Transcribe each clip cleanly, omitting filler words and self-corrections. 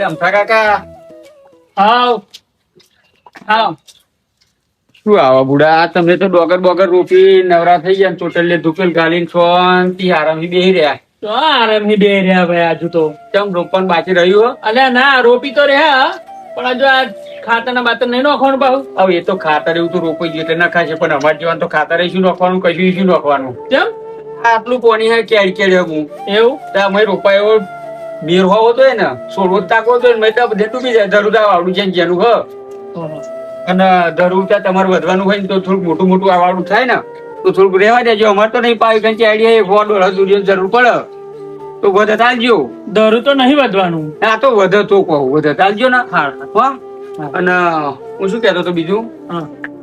અમથા કાકા હાવ હાવ શું આવા બુડા તમે તો ડોગર બોગર રોપી નવરા થઈ ગયા ચોટલે ધુકેલ ગાલીને શાંતિ આરામથી બેહી રહ્યા. તો આરામથી બે રહ્યા ભાઈ આજુ તો. ચમ રોપણ બાકી રહ્યું અલ્યા ના રોપી તો રહ્યા પણ હજુ આ ખાતર ના બાતર નહીં નાખવાનું પાછું. હવે એ તો ખાતર એવું તો રોપાઈ ગયું એટલે નખાશે પણ અમારે જીવન તો ખાતર શું નાખવાનું કશું શું નાખવાનું. કેમ આટલું પાણી હે કેડી કેડી હું એવું અમે રોપાયો બેર હોવો તો ને સોળવો તાકો તો મેં તો બધે ડૂબી જાય ધરું આવડું છે જેનું હ અને ધરું તમારે વધવાનું હોય ને તો થોડું મોટું મોટું આવડું થાય ને તો થોડુંક રહેવા દેજો. અમારે તો નહીં પાવી કંઈ આઈડિયા ફોર $1 જરૂર પડે તો વધત આલજો. દરું તો નહીં વધવાનું. આ તો વધત તો કહું વધત આલજો ને. હા અને હું શું કહેતો હતો બીજું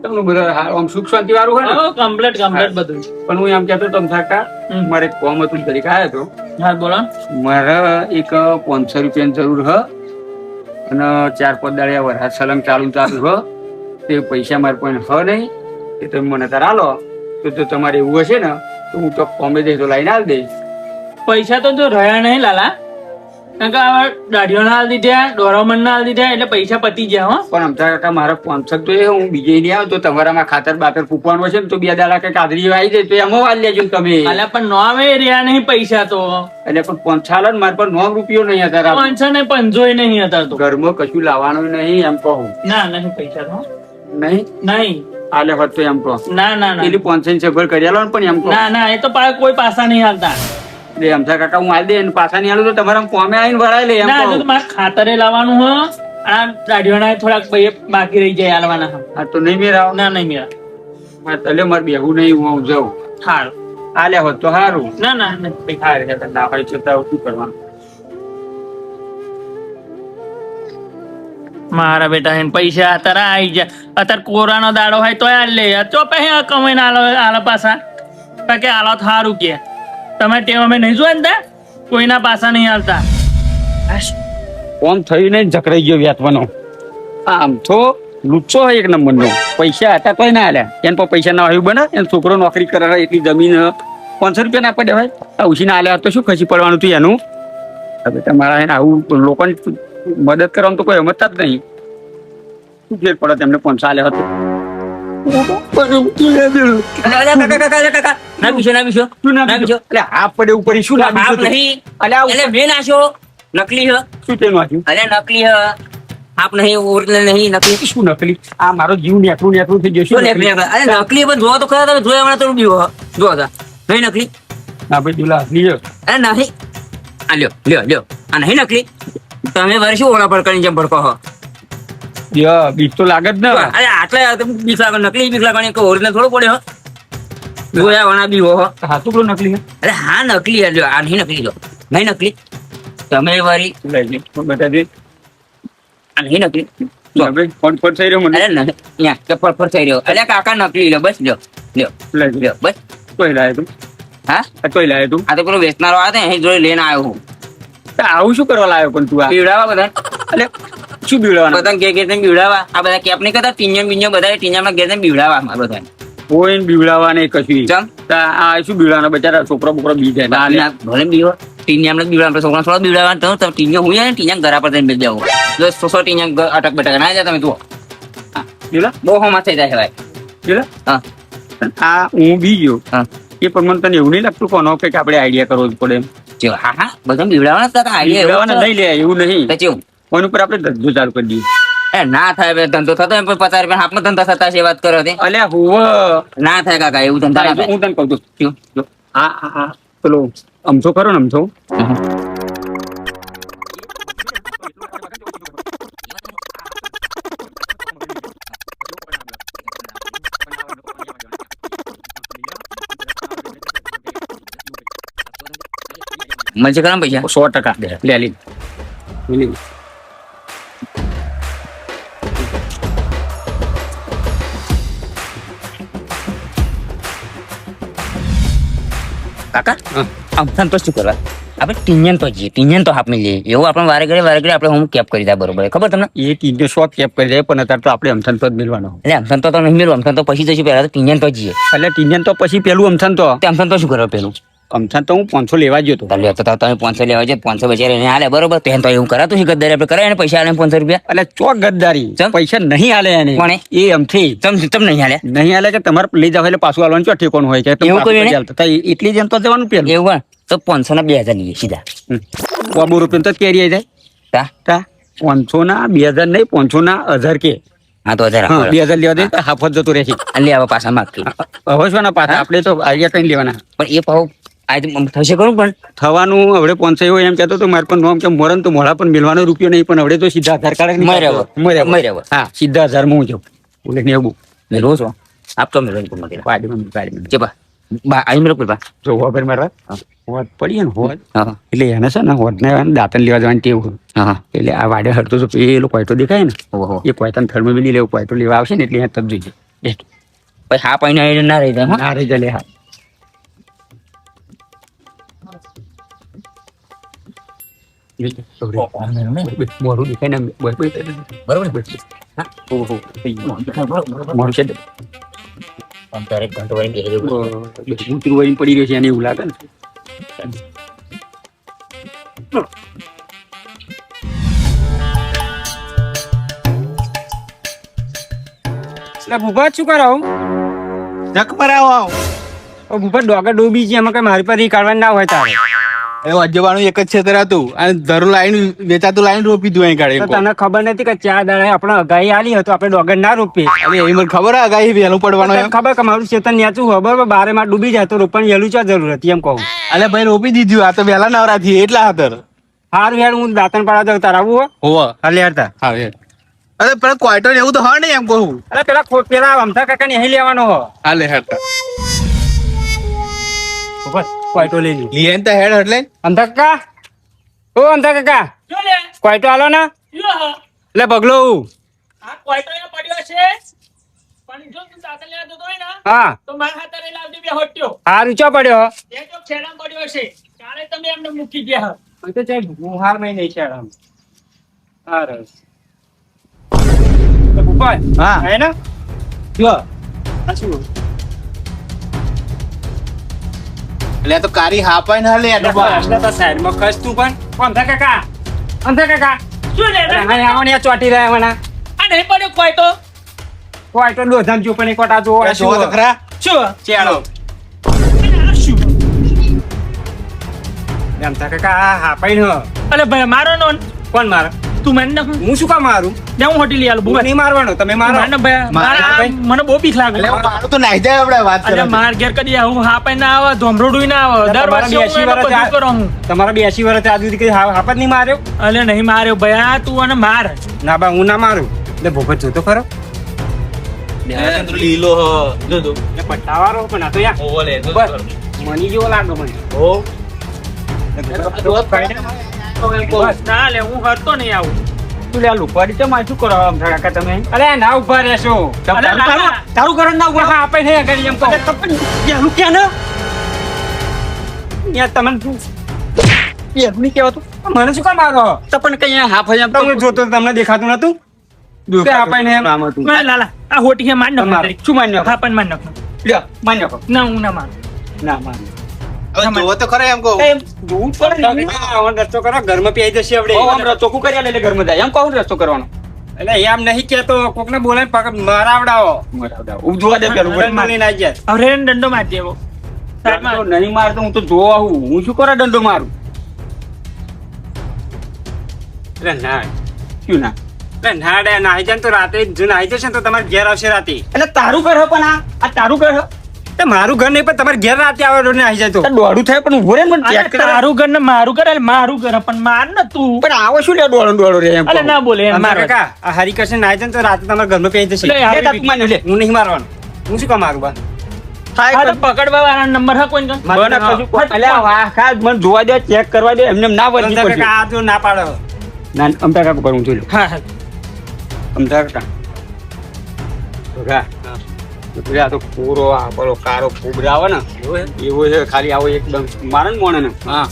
તમને બધા આમ સુખ શાંતિ વાળું હોય ને કમ્પ્લીટ કમ્પ્લીટ બધું. પણ હું એમ કહેતો તમ થાકા મારે એક કોમ હતું તરીકે આવ્યો હતો. હા બોલો. મારે એક 500 રૂપિયાની જરૂર હ અને 4-5 દાડિયા વરસાદ સલંગ ચાલુ હ તે પૈસા મારે કોઈ હ નહીં એ તમે મને તાર આલો તો તમારે એવું હશે ને તો હું તો કોમે દઈશ તો લાઈને આલ દઈશ. પૈસા તો જો રહ્યા નહીં લાલા કારણ કે આ દાઢીઓ ના હાલ દીધા ડોરામણ ના હાલ દીધા એટલે પૈસા પતી ગયા હો. પણ અમથા કાકા મારા 500 તો એ હું બીજે નહીં આવ્યો તો તમારામાં ખાતર બાતર ફૂકવાનું હશે ને તો 2 દાડા કઈ કાદરી આવી જાય તો એમાં વાલ લેજો ને તમે. અલ્યા પણ નોમે રહ્યા નહીં પૈસા તો. એટલે પણ 5 મારા પર 9 રૂપિયો નહીં હતા. 500 ને 5 નહીં હતા તો ઘરમાં કશું લાવવાનું નહીં એમ કહું. ના નહીં પૈસા તો નહીં નહીં આલે હોત તો એમ કહો. ના ના ના પેલી 500 ની સગવડ કરી આલો ને પણ એમ કહો. ના ના એ તો કોઈ પાસા નહીં હાલતા. એટલે અમથા કાકા હું આલી દે ને પાછા નહીં આલું તો તમારા કોમે આવીને ભરાય લે એમ ના કહું. તો મારે ખાતરે લાવવાનું હ આ દાઢીઓના થોડાક બાકી રહી જાય હાલવાના હ. હા તો નહીં મેરાવ. ના નહીં મેળા તલે મારે બેહું નહીં હું જાઉં. હારું આલ્યા હોત તો સારું. ના ના નહીં હા રે ના હોય તો શું કરવાનું. મારા બેટા હે પૈસા અત્યારે આવી જાય અત્યારે કોરાનો દાડો હોય તો આ લે ચો પૈસા કમાઈને આલો પાછા કે આલો થારું કે તમે ટેવ અમે નહીં જોયા ને કોઈના પાસા નહીં હાલતા. કોમ થયું નહીં જકરાઈ ગયો વ્યાતવાનો. આમ તો લુચ્ચો હોય એક નંબરનો. પૈસા હતા તોય ના આલ્યા એને પર પૈસા ના આવ્યું બને એને છોકરો નોકરી કરે એટલી જમીન 500 રૂપિયા ના પડે ભાઈ આ ઉછીને આલ્યા તો શું ખસી પડવાનું હતું એનું. હવે તમારા એને આવું લોકોને મદદ કરવાનું તો કોઈ સમજતા જ નહીં. શું ફેર પડે તેમને 500 આલ્યા હતો. આ મારો જીવ નેકરું નેકરું થઈ જશે. નકલી પણ જોવા તો ખરા તમે જોયા હમણાં તો બીવો જોવા હતા નહીં નકલી. ના ભાઈ તુલા લીયો અરે નહીં આ લ્યો લ્યો લ્યો આ નહીં નકલી. તમે વારે શું ઓળા પડકાની જેમ ભડકો હો. બીક તો લાગે જ ને. અરે આટલા બીક લાગે નકલી બીક લાગવાની ઓરિજિનલ થોડો પડે હો. જોયા વણા બી હો. હાથું પેલો નકલી અરે હા નકલી લ્યો આ નહીં નકલી લો નહીં નકલી. તમે વારી બતાવી આ નહીં નકલી. ફોન ફોન થઈ રહ્યો મને. અરે નહીં અહીંયા ચપ્પલ પર થઈ રહ્યો. અરે કાકા નકલી લ્યો બસ લ્યો લ્યો લ્યો બસ. કોઈ લાવે તું. હા કોઈ લાવે તું. આ તો પેલો વેચનારો આવે અહીં જોડે લઈને આવ્યો હું. આવું શું કરવા લાવ્યો પણ તું. આ પીવડાવા બધા એટલે શું બીવડાવવાનું. બધા ઘેર ઘેર બીવડાવા આ બધા કેપ નહીં કરતા ટીંજમ બીંજમ બધા ટીંજામાં ઘેર બીવડાવા બધા. કોઈ બીવડાવવા નહીં કશું. ચમ આ શું બીવડાવવાના બચારા છોકરા બોકરા બી જાય. ભલે બીવો ટીંજામ બીવડાવા છોકરા થોડા બીવડાવવા તો ટીંજમ હું જાય ટીંજામ ઘરા પર જઈને જાવ જો સોસો ટીંજામ અટક બટક ના જાય તમે જુઓ બીવડા બહુ હોમાં થઈ જાય ભાઈ. બીવડા હા આ હું બી ગયો. હા એ પણ મને તને એવું નહીં લાગતું કોનો કે આપણે આઈડિયા કરવો જ પડે એમ. જો હા હા બધા બીવડાવવાના બીવડાવવાના લઈ લે એવું નહીં. કેવું ફોન ઉપર આપણે ધંધો ચાલુ કરી દઈએ. એ ના થાય બે ધંધો થતો એમ 50 રૂપિયા હાથમાં ધંધા થતા છે વાત કરો તે. અલ્યા હુવ ના થાય કાકા એવું ધંધા ના થાય. હું તને કહું છું જો આ પેલો અમથો ખરો ને અમથો મળશે ખરા પૈસા 100% લે લી કાકા આમ સંતોષ શું કરવા આપણે ટીંજન તો જઈએ ટીંજન તો હાપમી લઈએ એવું આપણે વારે ઘડે આપણે હું કેપ કરી દે બરોબર ખબર તમને. એ ટીને શોખ કેપ કરી જાય પણ અત્યારે તો આપણે અમથન તો જ મેળવાનો. એટલે અમથન તો નહીં મેળવું અમથન તો પછી જશું પહેલા તો ટીંજન તો જઈએ. એટલે ટીંજન તો પછી પેલું અમથન તો અમથન તો શું કરવા પેલું અમથાન તો હું 500 લેવા ગયો તો. તો લ્યો તો તમે 500 લેવા છે 500 બચારે એને હાલે બરોબર તો એને તો એવું કરાતું છે ગદ્દારી આપણે કરાય ને પૈસા આલે 500 રૂપિયા એટલે ચોક ગદ્દારી ચમ? પૈસા નહીં હાલે એને કોણે? એ અમથી તમ નહીં હાલે નહીં હાલે કે તમારે લઈ જાવ એટલે પાછું હાલવાનું ચો ઠેકોનું હોય કે તમે એવું પાછું કર્યું કરી ને? હાલતા. તો એટલી જેમ તો જવાનું પેલું એવું હોય તો 500 ના 2000 લઈએ સીધા 100 રૂપિયા તો કેરી આવી જાય તા 500 ના 2000 નહીં 500 ના 1000 કે હા તો 1000 હા 2000 લેવા દે તો હાફ જ જતું રહેશે. લે આવા પાછા માંગતી હવે શું ના પાછા આપણે તો આઈડિયા કઈ લેવાના પણ એ ભાવ આજ થશે ખરું પણ થવાનું હવે 500 એવું એમ કહેતો તો મારે પણ નોમ કે મોરન તો મોડા પણ મેળવાનો રૂપિયો નહીં પણ હવે તો સીધા આધાર કાર્ડ મર્યા હા સીધા 1000 માં હું જાઉં બોલે ને એવું મેળવો છો આપતો મેળવો નથી પાડી ચેપા બા આઈ મેળવો બા જો હોબર મારવા હોત પડી ને હોત હા એટલે એને છે ને હોત ને દાંતન લેવા જવાની ટેવ હા એટલે આ વાડે હરતો તો પેલો કોયટો દેખાય ને ઓહો એ કોયટાને થર્મો બી લેવું કોયટો લેવા આવશે ને એટલે અહીંયા તબ જોઈ જાય પછી હા પાઈને ના રહી જાય હા ના રહી જાય લે હા મોરું દેખાય ને બરોબર હા ઓહો મોરું છે અંતરે ઘંટો વળી બેહી ગયો ઉતરું વળી પડી રહ્યો છે એને એવું લાગે ને ભૂપત શું કરો જક પર આવો ભૂપત ડોગર ડૂબી છે એમાં કઈ મારી પર કાઢવાનું ના હોય તારે એ અજવાનું એક જ ક્ષેત્ર હતું અને ધરું લાઈન વેચાતું લાઈન રોપી દઉં અહીં તો કાઢે તને ખબર નથી કે 4 દાડા આપણે અગાઈ આલી હતો આપણે ડોગર ના રોપી અરે એ મને ખબર હે ગાઈ વહેલું પડવાનું તને એમ ખબર કે મારું ચેતન નેચું હોય બરોબર બારે માં ડૂબી જાય તો રોપણ વહેલું ચા જરૂર હતી એમ કહું અલે ભાઈ રોપી દીધું આ તો વહેલા નવરા થી એટલા હાથર હારું હેડ હું દાંતણ પાડા જાઉં તાર આવું હો હોવા હાલે હેડતા હા હેડ અરે પેલા ક્વાર્ટર એવું તો હા નહીં એમ કહું અરે પેલા અમથા કાકા ને અહીં લેવાનો હો હાલે હેડતા બસ કોઈટો લઈ લી લીએન તો હેડ એટલે અમથા કાકા ઓ અમથા કાકા શું લે કોઈટો આલો ને યો હા એટલે બગલો આ કોઈટો અહીંયા પડ્યો છે પણ જો તું દાખલ લેવા જતો હોય ને હા તો મારા હાથે લઈ લાવજે બે હોટ્યો હારું ચો પડ્યો એ જો છેડા પડ્યો છે ત્યારે તમે એમને મૂકી ગયા હું તો ચાલ ગુહાર માં નહીં છે આમ હારું તો ભૂપત હા હે ને જો આ શું એટલે આ તો કારી હા પાઈને હાલે એનો એટલે તો સાઈડ માં ખસ તું પણ અમથા કાકા શું લે અરે હા આવો ને આ ચોટી રહ્યા મને આ નહીં પડ્યો કોઈટો કોઈટો લોધમ જો પણ એક વટા જો આ જો તો શું ખરા શું ચાલો આ શું અમથા કાકા હા પાઈ ન અલે ભાઈ મારો નો કોણ મારે તું મને નાખ. હું શું કામ મારું જા હું હોટી લઈ આલું હું બુવા નહીં મારવાનો તમે મારો મને ભાઈ મારા મારા ભાઈ. મને બહુ બીક લાગે એટલે મારું તો નાઈ જાય આપણે વાત અરે કરે માર ઘેર કદી આવું હા પાઈ ના આવે ધોમરોડું ના આવે દર તમારા વર્ષે 80 હું એનું વર્ષ બધું કરું હું તમારા 82 વર્ષ આજ સુધી કઈ હાપ જ નહીં માર્યો અલે નહીં માર્યો ભાઈ આ તું અને માર ના બા હું ના મારું એટલે ભોગત જોતો ખરો લીલો જો જો એ પટ્ટાવાળો પણ આ તો યાર ઓવો લે જો બસ મની જેવો લાગે મને ઓ બસ ના લે હું હરતો નહીં આવું તું લે આ લુકવાડી તો માં શું કરો આમ કાકા તમે અરે ના ઉભા રહેશો અરે ના, ના. તારું કરણ ના ઉભા હા આપે નહીં કરી એમ કહો પેલું ક્યાં ને યાર તમને શું પેલું નહીં કહેવાતું મને શું કામ મારો તો પણ કઈ હાફ એમ તમે જોતો તમને દેખાતું નતું તે આપે ને એમ આમ હતું ના, લાલા આ હોટી હે માર નાખ તમારે શું માન્યો હા પણ માર નાખ લ્યો માન્યો ના હું ના મારું ના માન્યો હવે જોવો તો ખરા એમ કહું એમ જોવું જ પડે ને. આવાનો રસ્તો કરો ઘરમાં પેઈ જશે આપણે આમ રસ્તો કુ કર્યા એટલે ઘરમાં જાય એમ કહું રસ્તો કરવાનો એટલે એમ નહીં કેતો કોકને બોલાય પકડ મરાવડાવો ઉભવા દે પેલું મને ના જાય હવે એને દંડો માર દેવો સાઈડમાં નહીં મારતો હું તો જોવા આવું હું શું કરે દંડો મારું એટલે ના શું ના એટલે ના ડે નાહી જાય ને તો રાતે જો નાહી જશે ને તો તમારે ઘેર આવશે રાતે એટલે તારું ઘર હે પણ આ તારું ઘર હે તે મારું ઘર નહીં પણ તમારે ઘેર રાતે આવે તો નાહી જાય તો દોડું થાય પણ ઉભો રે ને અરે તારું ઘર ને મારું ઘર એટલે મારું ઘર પણ માર ને તું પણ આવો શું લે દોડો રે એમ અલે ના બોલે એમ માર કાકા આ હરિકૃષ્ણ નાહી જાય ને તો રાતે તમારા ઘરમાં પેઈ જશે એટલે યાર, લે, તું માન્યો લે હું નહીં મારવાનો હું શું કામ મારું બા હા તો પકડવા વાળા નંબર હા કોઈ મને કશું અલ્યા વાહ ખા મને જોવા દે ચેક કરવા દે એમને ના વધી પડશે આ જો ના પાડો ના અમતા કાકા પર હું જોઈ લઉં હા હા અમતા કાકા આ તો પૂરો આ પેલો કારો ફૂબડા આવે ને એવો છે ખાલી આવો એકદમ મારે ને મોણે ને હા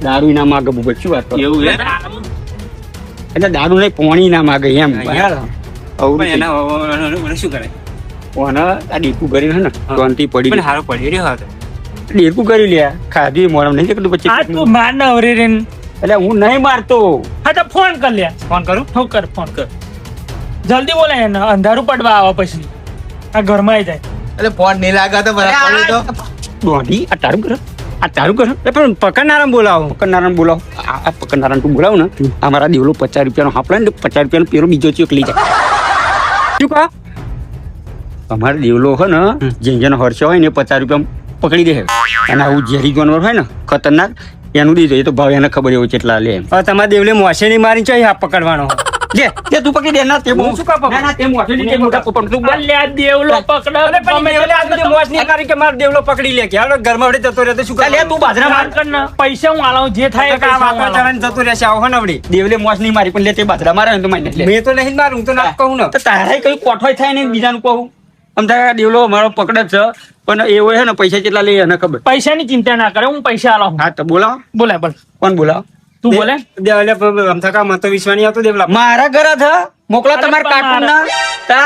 દારૂ ના માગે બુબત શું વાત કરો એવું હે એટલે દારૂ નહીં પોણી ના માગે એમ શું કરે ઓને આ ડીપુ કરીને હે ને શાંતિ પડી હારો પડી રહ્યો હતો ડેરકું કરી લે ખાધી મોરમ નહીં કેટલું પછી આ તું માર ન હરી રે એટલે હું નહીં મારતો. હા તો ફોન કર લે. ફોન કરું ફોન કર જલ્દી બોલાય એને અંધારું પડવા આવે પછી આ ઘરમાં આવી જાય. એટલે ફોન નહીં લાગે તો બરાબર પડ્યો તો દોઢી આ તારું કર પણ પકડનારાને બોલાવો. આ પકડનારાને તું બોલાવ ને અમારા દેવલો 50 રૂપિયાનો હાફ ને 50 રૂપિયાનો પેલો બીજો ચેક લઈ જાય. શું કહો? અમારો દેવલો હોય ને જેનો હર્ષ હોય ને 50 રૂપિયા પકડી દે. અને આવું ઝેરી જાનવર હોય ને ખતરનાક એનું દીધો એ તો ભાવ એને ખબર હોય કેટલા લે. તમારા દેવલે મોસે ની મારી છે હાફ પકડવાનો લે તે તું પકડી દે ના તે બહુ શું કા પકડ ના તે મોઢે ની તે મોઢા પકડ તું બોલ. અલ્યા દેવલો પકડો તમે દેવલે આજ સુધી મોસ નહીં મારી કે મારો દેવલો પકડી લે કે હાલો ઘરમાં વળી જતો રહે તો શું લે તું બાજરા માર કર ને પૈસા હું આલાઉં જે થાય એ આ પૈસા હું વાપર આલાઉં. ચરણ જતો રહેશે આવો ને વળી દેવલે મોસ નહીં મારી પણ લે તે બાજરા મારે ને તો મારી લે. મેં તો નહીં મારું હું તો ના કહું ને તો તારે કઈ કોઠોય થાય ને બીજાનું કહું અમથા દેવલો અમારો પકડે છે પણ એવો છે ને પૈસા કેટલા લે એને ખબર. પૈસાની ચિંતા ના કરે હું પૈસા આલાઉં. હા તો બોલાવો. બોલાય બોલ કોણ બોલાવો? તું બોલે દેવલે અમથા મત તો વિશ્વાસ નહીં આવતો દેવલા મારા ઘર છે મોકલો તમારા કાર્ટૂન ના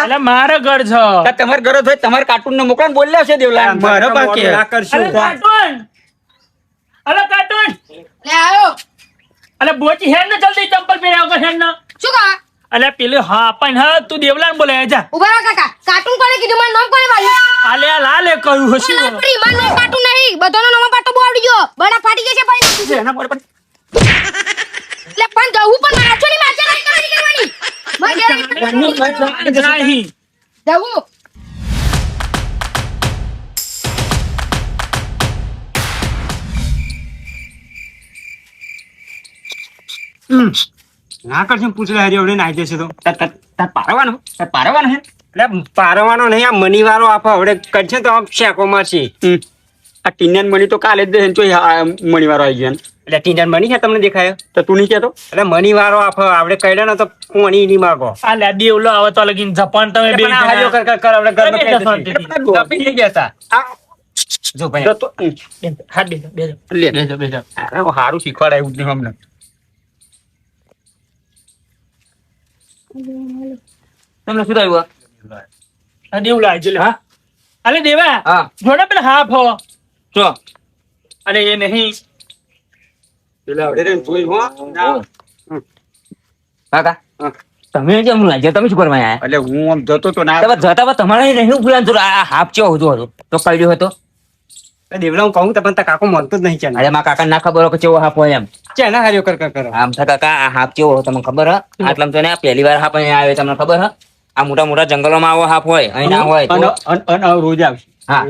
એટલે મારા ઘર છે તમારા ઘર હોય તમારા કાર્ટૂન ને મોકલો બોલ્યા છે દેવલા મારા બાકી ના કરશું અલે કાર્ટૂન લે આયો અલે બોચી હેડ ને જલ્દી ચંપલ પહેર્યા વગર હેડ ને શું કા અલે પેલું હા પણ હા તું દેવલાને બોલે જા ઉભા રહો કાકા કાર્ટૂન કોને કીધું મારું નામ કોને પાડ્યું આલે આ લાલે કહ્યું હશું લાપડી મારું નામ કાર્ટૂન નહીં બધાનો નામ પાટો બહુ આવડી ગયો બડા ફાટી ગયા છે ભાઈ એના પર પણ લે પણ જવું પણ મારા છોડી મારચા નહીં કરવાની માર ઘરે નહીં જવું ના કરશું પૂછલે હરી હવે નાઈ જશે તો તાર પારવાનો હે એટલે પારવાનો નહીં આ મની વાળો આપો હવે કરશે તો આમ શેકો મારશે આ ટીનિયન મણી તો કાલે જ દે તો મણી વાળો આવી ગયો એટલે ટીંડર મની છે તમને દેખાયો તો તું નહીં કહેતો એટલે મની વાળો આપો આપણે કઈડે ને તો કોણી નહીં માગો આલે દેવલો આવે તો લગીન જપાન તમે બે પણ આ હાલ્યો કર કર આપણે ઘરમાં બે કહી જશો. દઈશું. કાપી લઈ ગયા તા. જો ભાઈ તો હાથ બેસો બેસો લે અરે સારું શીખવાડાયું જ નહીં અમને. તમને શું થયું આ દેવલો આવી જલે હા અલે દેવા હા જોડે પેલા હાફ હો ચો અરે એ નહીં પેલા હવે રે જોઈ હો કાકા તમે કેમ લાગ્યા તમે શું કરવા આયા એટલે હું આમ જતો તો ના તમે જતા પણ તમારે નહીં ભૂલાન તો આ હાફ ચેવો હતો તો કહ્યું હતો દેવલા હું કહું તો પણ તાર કાકો માનતો જ નહીં છે અરે મારા કાકા ના ખબર હોય કે ચેવો હાફ હોય એમ ચાના હાર્યો કર કર કર આમ તો કાકા આ હાફ ચેવો હોય તમને ખબર હ આટલામાં તો ને પહેલી વાર હાફ અહીંયા આવે તમને ખબર હ આ મોટા મોટા જંગલોમાં આવો હાફ હોય અહીં ના હોય તો અને રોજ આવશે હા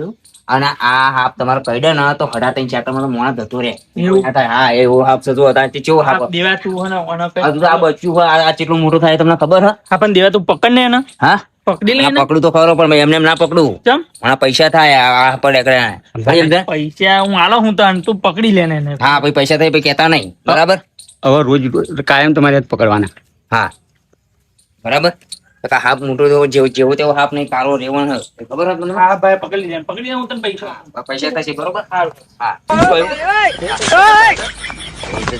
અને આ હાફ તમારો કઈડે ને તો હડા ત્રણ ચારટામાં તો મોણા જતો રહે એવું? હા એવો હાફ થતો હતા તે ચેવો હાફ દેવા તું હો ને ઓનો કઈ હજુ તો આ બચ્ચું હોય આ કેટલું મોટું થાય તમને ખબર હ હા પણ દેવા તું પકડ ને એને હા પકડી લે આ ને પકડું તો ખરો પણ એમને એમ ના પકડું ચમ હમણાં પૈસા થાય આ પડે કરે પૈસા હું આલો હું તો તું પકડી લે ને એને હા પછી પૈસા થાય પછી કહેતા નહીં બરાબર હવે રોજ કાયમ તમારે જ પકડવાના. હા બરાબર તો કે હાફ મોટો જેવો તેવો હાફ નહીં કાળો રેવણ હ એ ખબર હે તમને હા ભાઈ પકડી લે હું તને પૈસા પૈસા થશે બરોબર હારું. હા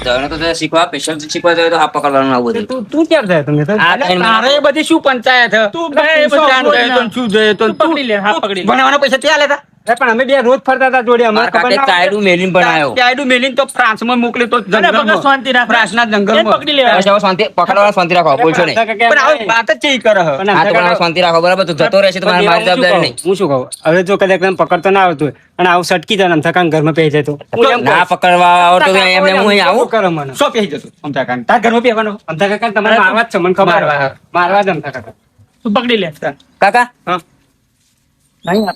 જવાનું તો શીખવા સ્પેશિયલ શીખવા જાય તો હાફ પકડવાનું આવું બધું તું તું ક્યાં જાય તમને આ ત્રણ તારે એ બધી શું પંચાયત હે? તું ભાઈ તું ક્યાં ગયો તો ને શું જયો તો ને તું પકડી લે હા પકડી લે ભણાવવાના પૈસા ત્યાં લેતા પણ અમે બે રોજ ફરતા હતા જોડે અમને મારા ખબર કાકે ના કાયડું મેલીને પણ આવ્યો આયડું મેલીને તો ફ્રાન્સમાં મોકલે તો અરે બગા જંગલમાં. શાંતિ રાખ ફ્રાન્સના એને જંગલમાં. પકડી લે બસ હવે શાંતિ પકડવા શાંતિ રાખો બોલશો નહીં પણ આવી વાત જ ચેવી કરે હે? પણ હા તો પણ હવે શાંતિ રાખો બરાબર તો જતો રહેશે તો મારી જવાબદારી નહીં હું શું કહું હવે જો કદાચ તમે પકડતો ના આવતું હોય અને આવું સટકી જાય ને થકાન ઘરમાં પહેરી જાય તો હું એમ ના પકડવા આવતો તો એમ એમ હું અહીં આવું કરો મને શું પહેરી જતો અમથા કાન? તાર ઘરમાં પહેરવાનો? અમથા કાકા તમારે મારવા જ છે મને ખબર મારવા. મારવા જ અમથા કાકા તું પકડી લે કાકા હા. નહીં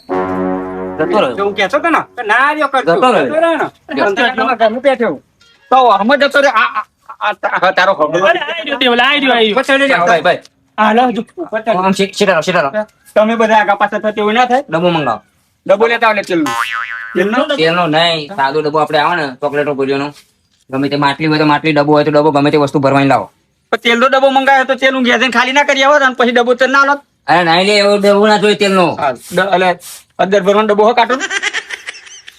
જતો રહ્યો જો હું કહેતો હતો ને કે ના રહ્યો કરતો જતો રહ્યો. જતો રહ્યો ને અમથા કાકા તમારા ઘરમાં બેઠો તો આમ જ જતો રે. આ તારો ખબર. અરે આઈ રહ્યો દેવલા આઈ રહ્યો પછાડી જાઓ. ભાઈ ભાઈ હા લો જો આમ શેટારો તમે બધા આગા પાછા થતા એવું ના થાય? ડબ્બો મંગાવો ડબ્બો લેતા આવડે તેલનું. તેલનું? તેલનો નહીં સાદો ડબ્બો આપણે આવે ને ચોકલેટો ભર્યોનો ગમે તે માટલી હોય તો માટલી ડબ્બો હોય તો ડબ્બો ગમે તે વસ્તુ ભરવાની લાવો પણ તેલનો ડબ્બો મંગાવ્યો તો તેલનું ઘેર જઈને ખાલી ના કરી આવો અને પછી ડબ્બો તેલ ના લો. અરે નાઈ લે એવો ડબ્બો ના જોઈએ તેલનો એટલે અંદર ભરવાનો ડબ્બો હો કાઢો.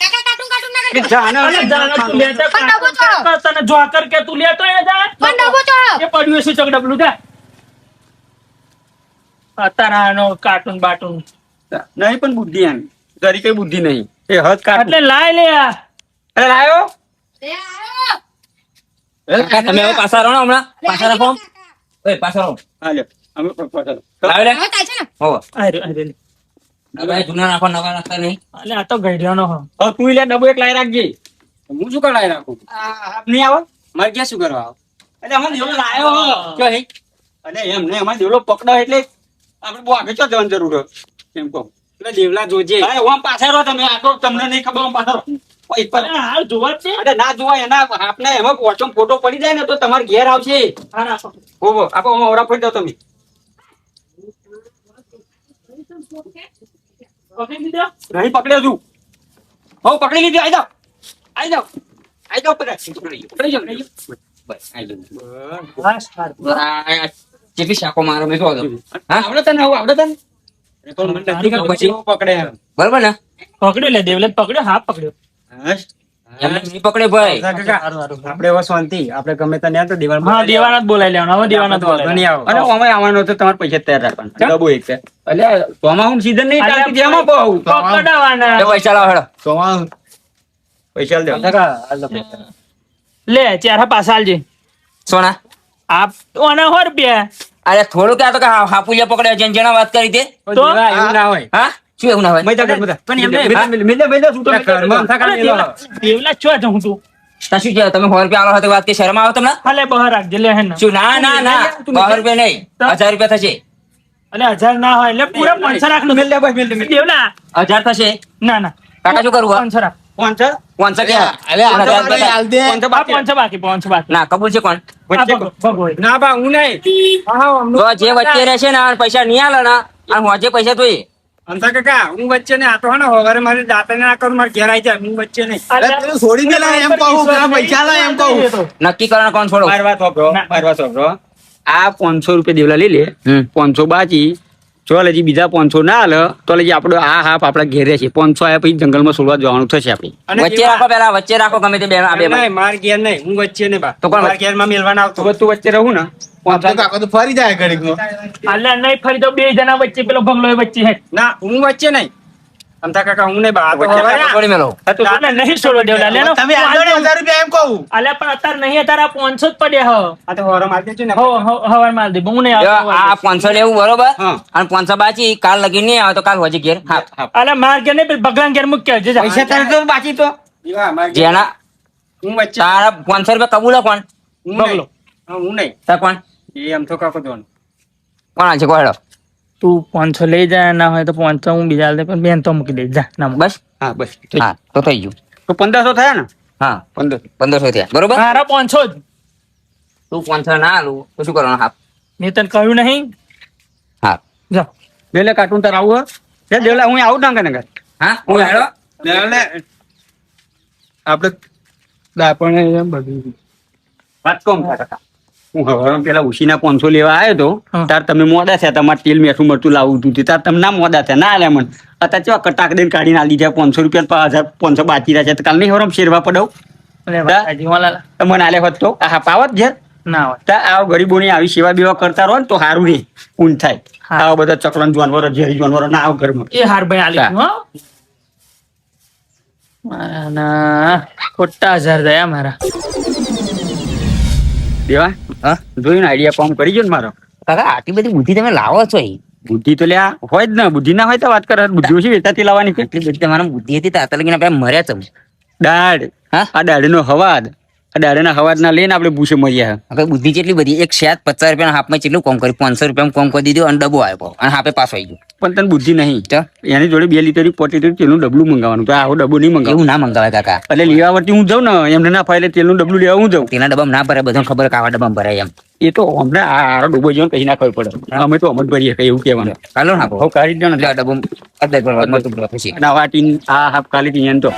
કાકા કાર્ટૂન કાર્ટૂન ના કે કરજો જા ને. અરે જાને તું લેતા પણ ડબ્બો ચોળો. તને જોકર કે તું લેતો એ જા પણ ડબ્બો ચોળો. એ પડ્યું છે ચક ડબલું જા અત્યારે આનો કાર્ટૂન બાટૂન નહીં પણ બુદ્ધિ આની. જરી કઈ બુદ્ધિ નહીં. એ હદ કાઢ એટલે લાય લે આ. અરે લાયો એ આયો. કાકા, તમે હવે પાછા રહો ને હમણાં પાછા રાખો ઓય પાછા રહો હા લ્યો અમે પાછળ. લાવ લે હવે થાય છે ને હો આ રહ્યો, આ રહ્યો લે. હવે જૂના નાખો નવા નાખતા નહીં અલે આ તો ગઈઢિયાનો હો. હવે તું લે ડબ્બો એક લાઈ રાખજે. હું શું કરાય રાખું નહીં આવે મારે ક્યાં શું કરવા આવો? એટલે અમારે દેવલો લાયો હો. ક્યાં હે? અને એમ નહીં અમારે દેવલો પકડાય એટલે આપણે બહુ આગળ ચો જવાની જરૂર હોય એમ કહું. એટલે દેવલા જોજે. હા, ઓમ પાછા રહો તમે આ તો તમને નહીં ખબર ઓમ પાછા રહો. ઓય, પર- અરે હાલ જોવા જ છે. અરે ના જોવાય એના આપણે એમાં વોચમાં ફોટો પડી જાય ને તો તમારે ઘેર આવશે. હા, રાખો. ઓહો આપો ઓમ ઓરા ફરી જાઓ તમે. પકડી લીધો? નહીં પકડ્યો છું. હો પકડી લીધી આઈ જાઓ. આઈ જાઓ. આઈ જાઓ પકડી જાઓ. બસ આઈ જાઓ. હા, સારું. કેટલી શાકો મારો મેં કહો હા આવડે તને હવે આવડે તને એ તો મને નથી ખબર પછી હું પકડે એમ. બરોબર ને પકડ્યો લે દેવલે પકડ્યો, હા પકડ્યો. હસ. એમને નહીં પકડે ભાઈ કાકા, સારું, સારું. આપણે હવે શાંતિ. આપણે ગમે તને તો દિવાલ હા, દેવાના જ બોલાઈ લેવાનો. હવે દેવાના જ બોલાઈ નહીં લેવાનો. આવો. અને અમે આવવાનો તો તમારે પૈસા તૈયાર રાખવાના ડબ્બો એક છે એટલે ચોમાસું સીઝન નહીં ચાલતી જેમાં બહુ પકડાવાના. એ પૈસા લાવો હેડો સોમાં પૈસા દે કાકા, હાલ તો પૈસા. લે ચાર પાછા આલજે. સોના આપ ઓના 100 રૂપિયા. અરે થોડું ક્યાં તો કે હાપુલિયા પકડ્યા જેને જેના વાત કરી તે તો? દેવા એવું ના હોય. હા શું એવું ના હોય મજા કર બધા પણ એમને મિલે શું તો એટલે ઘરમાં અંધા અરે કાઢી લેવા. દેવલા ચો જઉં તું. તા શું છે તમે 100 રૂપિયા આલો હતો વાત કે શરમ આવે તમને હાલે બહાર રાખજે લે હેન. શું ના ના ના 100 રૂપિયા નહીં 1000 રૂપિયા થશે અલે 1000 ના હોય એટલે પૂરા 500 રાખ. મિલ દે બસ મિલ દે દેવલા 1000 થશે ના ના કાકા શું કરવું 500 રાખ. કોણ છે 500 ક્યાં અરે આ તો 1000 આપણે રૂપિયા. હાલ દે કોણ છે આ બાકી 500 બાકી 500 બાકી. ના કબૂલ છે કોણ આ વચ્ચે ભગોય. ના બા હું નહીં. હા, હા, અમનું. તો જે વચ્ચે રહેશે ને પૈસા નહીં આલે ને અને હોજે પૈસા તો એ અંધા કાકા, હું વચ્ચે ને આ તો હે ને હવારે મારી દાંતને ના કરું, મારે ઘેર આવી જાય. હું વચ્ચે નહીં. અરે પેલું છોડી દે ને એમ કહું પેલા પૈસા લા એમ કહું નક્કી કરવાનો કોણ છોડો મારી વાત સાંભળો મારી વાત સાંભળો આ 500 રૂપિયા દેવલા લઈ લે હમ 500 બાકી ચાલ હજી બીજા 500 ના હાલે તો હજી આપણો આ હાફ આપણા ઘેરે છે 500 આયા પછી જંગલમાં છોડવા જવાનું થશે આપણે અને વચ્ચે એવા- રાખો પેલા વચ્ચે રાખો ગમે તે બે આ બે નહીં, મારે ઘેર નહીં. હું વચ્ચે નહીં બા. તો કોણ મારા ઘેરમાં મેલવાના આવતો. તો તું વચ્ચે રહું ને તો કાકો તો ફરી જાય ઘડીકમાં અલે નહીં ફરી તો બે જણા વચ્ચે પેલો ભગલો વચ્ચે હે. ના, હું વચ્ચે નહીં. અંધા કાકા, હું નહીં બા. આ તો વચ્ચે હવારે કાકા છોડી મેલો હા, તો અલે નહીં છોડો દેવલા લેનો. તમે આલો ને 1000 રૂપિયા એમ કહું અલે પણ અત્યારે નહીં, અત્યારે આ 500 જ પડ્યા હો. આ તો હવારે મારી દેજો ને. હવાર માર દે હું નહીં જો આવતો આ 500 લેવું બરોબર હા. અને 500 બાકી કાલ લગી નહીં આવે તો કાલ હોજે ઘેર હા અલે માર ઘેર નહીં પેલા ભગવાન ઘેર મૂક્યા છે જા. પૈસા તારે તો બાકી તો એવા મારા ઘેર. જેના હું વચ્ચે. તારા 500 રૂપિયા કબૂલ કોણ હું બગલો. નહીં. હા, હું નહીં. તાર કોણ એ આમ તો કાકો જોવાનું. કોણ હાલ છે કોહેડો તું 500 લઈ જાય ના હોય તો 500 હું બીજા હાલ દે પણ બેન તો મૂકી દે જા ના મૂક. બસ હા બસ હા તો થઈ ગયું તો 1500 થયા ને હા 1500 1500 થયા બરોબર મારા 500 જ. તું 500 ના આલું તો શું કરવાનું હા મેં તને કહ્યું નહીં હા જા. દેલે કાર્ટૂન તાર આવું હે દેવલા હું આવું ના કને હા હું હેડો આપણે દાપણે એમ બધું વાત કોમ કાકા હું હવારમાં પેલા ઉશીના 500 લેવા આવ્યો તો હા. તાર તમે મોડા થયા તમારે તેલ મેઠું મરતું લાવવું હતું તાર તમે ના મોડા થયા ના આલ્યા મને અત્યારે કેવા કટાક દઈને કાઢીને આલી જાય 500 રૂપિયા 1500 બાકી રહ્યા છે તો કાલ નહીં હવારમાં શેરવા પડવ અલે વાતાજી વાલા તો મને આલે હોત તો આ પાવત ઘેર ના હોય. તા આ ગરીબોની આવી સેવા બેવા કરતા રહો ને તો સારું રે ઊન થાય હા. આવા બધા ચકલન જાનવરો ઝેરી જાનવરો ના આવ ઘરમાં એ હાર ભાઈ આલી તું, હો મારા ના ખોટા 1000 દયા મારા. દેવા હા જોઈને આઈડિયા કોમ કરી જો ને મારો કાકા આટલી બધી બુદ્ધિ તમે લાવો છો ઈ. બુદ્ધિ તો લ્યા હોય જ ને બુદ્ધિ ના હોય તો વાત કરે બુદ્ધિ ઓછી વેચાતી લાવવાની કે આટલી બધી તમારા બુદ્ધિ હતી તો આટલા લગીને આપણે મર્યા છો દાઢ હા આ દાઢનો હવાદ આ દાઢના હવાદ ના લઈને આપણે ભૂસે મર્યા આપણે બુદ્ધિ કેટલી બધી એક શાયદ 50 રૂપિયા હાફમાં કેટલું કોમ કરી 500 રૂપિયા કોમ કરી દીધું અને ડબ્બો આવ્યો અને હાપે પાછો આવી ગયો પણ તને બુદ્ધિ નહીં ચા એની જોડે 2 લીટર પોટી તેલનું ડબલું મંગાવવાનું તો આવો ડબ્બો નહીં મંગાવ એવું ના મંગાવાય કાકા એટલે લેવાવટી હું જાઉં ને એમને ના ફાય એટલે તેલનું ડબલું લેવા હું જાઉં તેના ડબ્બામાં ના ભરાય બધાને ખબર કે આવા ડબ્બામાં ભરાય એમ એ તો અમને આ ડબ્બો જોઈને કઈ ના ખબર પડે અમે તો અમત ભરીએ કઈ એવું કહેવાનું કાલો નાખો હવે કાઢી દો ને એટલે આ ડબ્બો અડધા ભરવા મળતું ભરવા પછી અને આ વાટીને આ હાફ કાલી થી તો